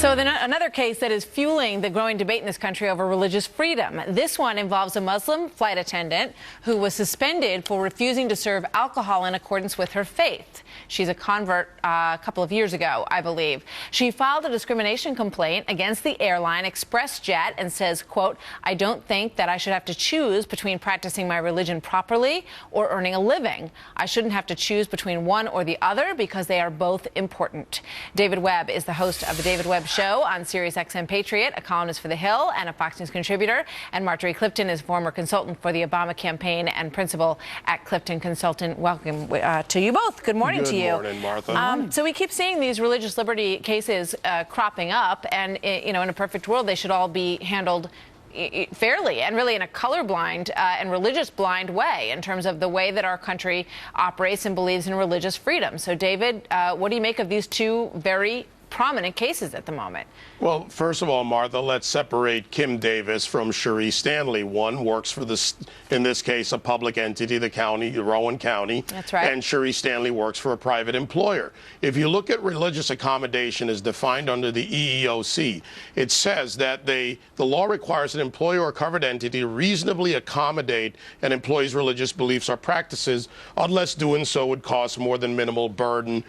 So another case that is fueling the growing debate in this country over religious freedom. This one involves a Muslim flight attendant who was suspended for refusing to serve alcohol in accordance with her faith. She's a convert a couple of years ago, I believe. She filed a discrimination complaint against the airline ExpressJet and says, quote, "I don't think that I should have to choose between practicing my religion properly or earning a living. I shouldn't have to choose between one or the other because they are both important." David Webb is the host of the David Webb Show on SiriusXM Patriot, a columnist for The Hill and a Fox News contributor. And Marjorie Clifton is former consultant for the Obama campaign and principal at Clifton Consultant. Welcome to you both. Good morning to you. Good morning, Martha. So we keep seeing these religious liberty cases cropping up, and in a perfect world, they should all be handled fairly and really in a colorblind and religious blind way in terms of the way that our country operates and believes in religious freedom. So, David, what do you make of these two very prominent cases at the moment? Well, first of all, Martha, let's separate Kim Davis from Cherie Stanley. One works for in this case, a public entity, the county, Rowan County. That's right. And Cherie Stanley works for a private employer. If you look at religious accommodation as defined under the EEOC, it says that the law requires an employer or covered entity to reasonably accommodate an employee's religious beliefs or practices unless doing so would cause more than minimal burden.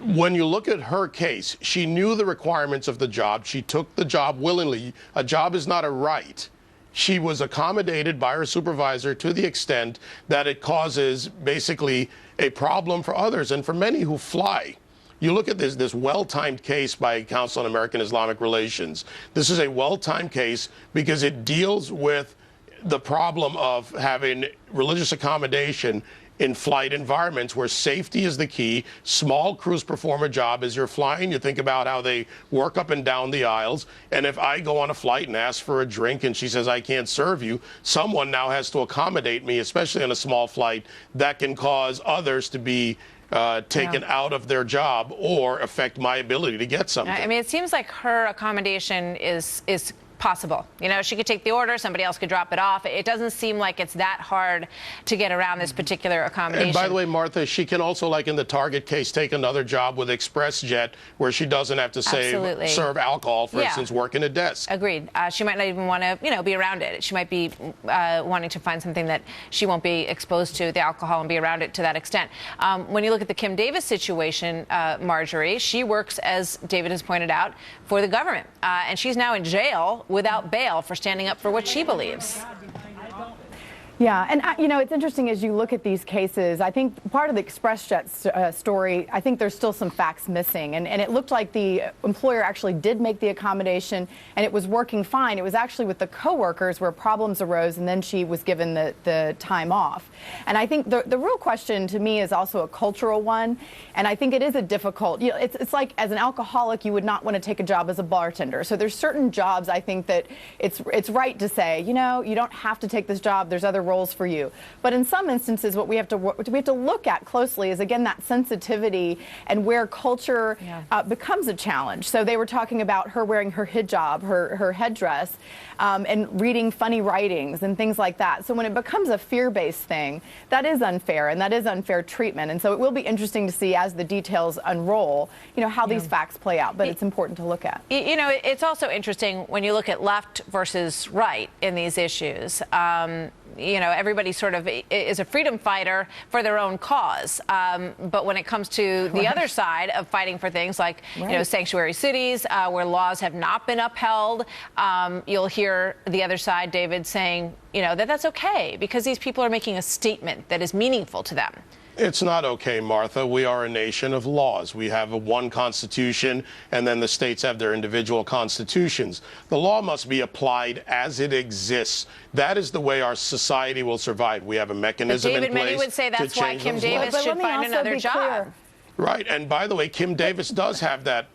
When you look at her case, she knew the requirements of the job. She took the job willingly. A job is not a right. She was accommodated by her supervisor to the extent that it causes basically a problem for others and for many who fly. You look at this well-timed case by Council on American Islamic Relations. This is a well-timed case because it deals with the problem of having religious accommodation in flight environments where safety is the key. Small crews perform a job as you're flying. You think about how they work up and down the aisles. And if I go on a flight and ask for a drink and she says, "I can't serve you," someone now has to accommodate me, especially on a small flight. That can cause others to be taken out of their job or affect my ability to get something. I mean, it seems like her accommodation is possible. She could take the order, somebody else could drop it off. It doesn't seem like it's that hard to get around this particular accommodation. And by the way, Martha, she can also, like in the Target case, take another job with ExpressJet where she doesn't have to serve alcohol, for instance, working a desk. Agreed. She might not even want to, be around it. She might be wanting to find something that she won't be exposed to, the alcohol, and be around it to that extent. When you look at the Kim Davis situation, Marjorie, she works, as David has pointed out, for the government. And she's now in jail without bail for standing up for what she believes. Yeah, and it's interesting as you look at these cases. I think part of the ExpressJet story, I think there's still some facts missing. And it looked like the employer actually did make the accommodation and it was working fine. It was actually with the coworkers where problems arose and then she was given the time off. And I think the real question to me is also a cultural one. And I think it is a difficult, it's like as an alcoholic, you would not want to take a job as a bartender. So there's certain jobs I think that it's right to say, you don't have to take this job. There's other roles for you. But in some instances, what we have to look at closely is, again, that sensitivity and where culture becomes a challenge. So they were talking about her wearing her hijab, her headdress, and reading funny writings and things like that. So when it becomes a fear-based thing, that is unfair, and that is unfair treatment. And so it will be interesting to see as the details unroll, how these facts play out. But it's important to look at. It's also interesting when you look at left versus right in these issues. Everybody sort of is a freedom fighter for their own cause. But when it comes to the other side of fighting for things like, sanctuary cities, where laws have not been upheld, you'll hear the other side, David, saying, that's okay because these people are making a statement that is meaningful to them. It's not okay, Martha. We are a nation of laws. We have one constitution, and then the states have their individual constitutions. The law must be applied as it exists. That is the way our society will survive. We have a mechanism in place to change those laws. David, many would say that's why Kim Davis should find another job. Right, and by the way, Kim Davis does have that.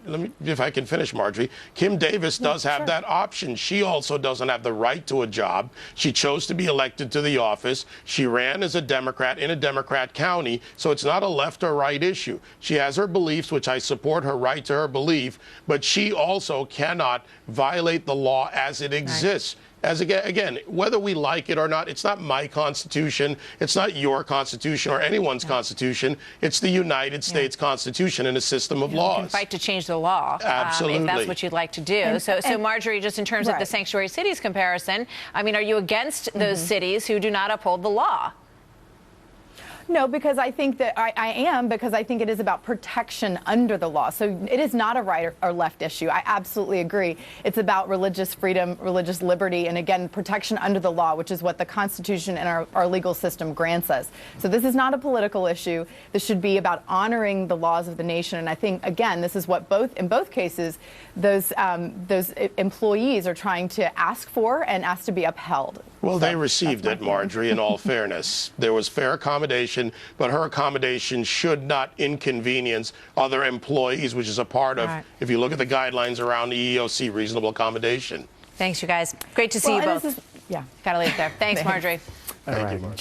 If I can finish, Marjorie. Kim Davis does have that option. She also doesn't have the right to a job. She chose to be elected to the office. She ran as a Democrat in a Democrat county, so it's not a left or right issue. She has her beliefs, which I support her right to her belief, but she also cannot violate the law as it exists. as again, whether we like it or not, it's not my Constitution, it's not your Constitution or anyone's Constitution. It's the United States Constitution and a system of laws. You can fight to change the law. Absolutely. If that's what you'd like to do. So Marjorie, just in terms of the sanctuary cities comparison, I mean, are you against those cities who do not uphold the law? No, because I think that I am, because I think it is about protection under the law. So it is not a right or left issue. I absolutely agree. It's about religious freedom, religious liberty, and again, protection under the law, which is what the Constitution and our legal system grants us. So this is not a political issue. This should be about honoring the laws of the nation. And I think, again, this is what in both cases, those employees are trying to ask for and ask to be upheld. Well, they received it, Marjorie, in all fairness. There was fair accommodation, but her accommodation should not inconvenience other employees, which is a part of, if you look at the guidelines around the EEOC, reasonable accommodation. Thanks, you guys. Great to see you both. Yeah. Got to leave it there. Thanks, Marjorie. All right.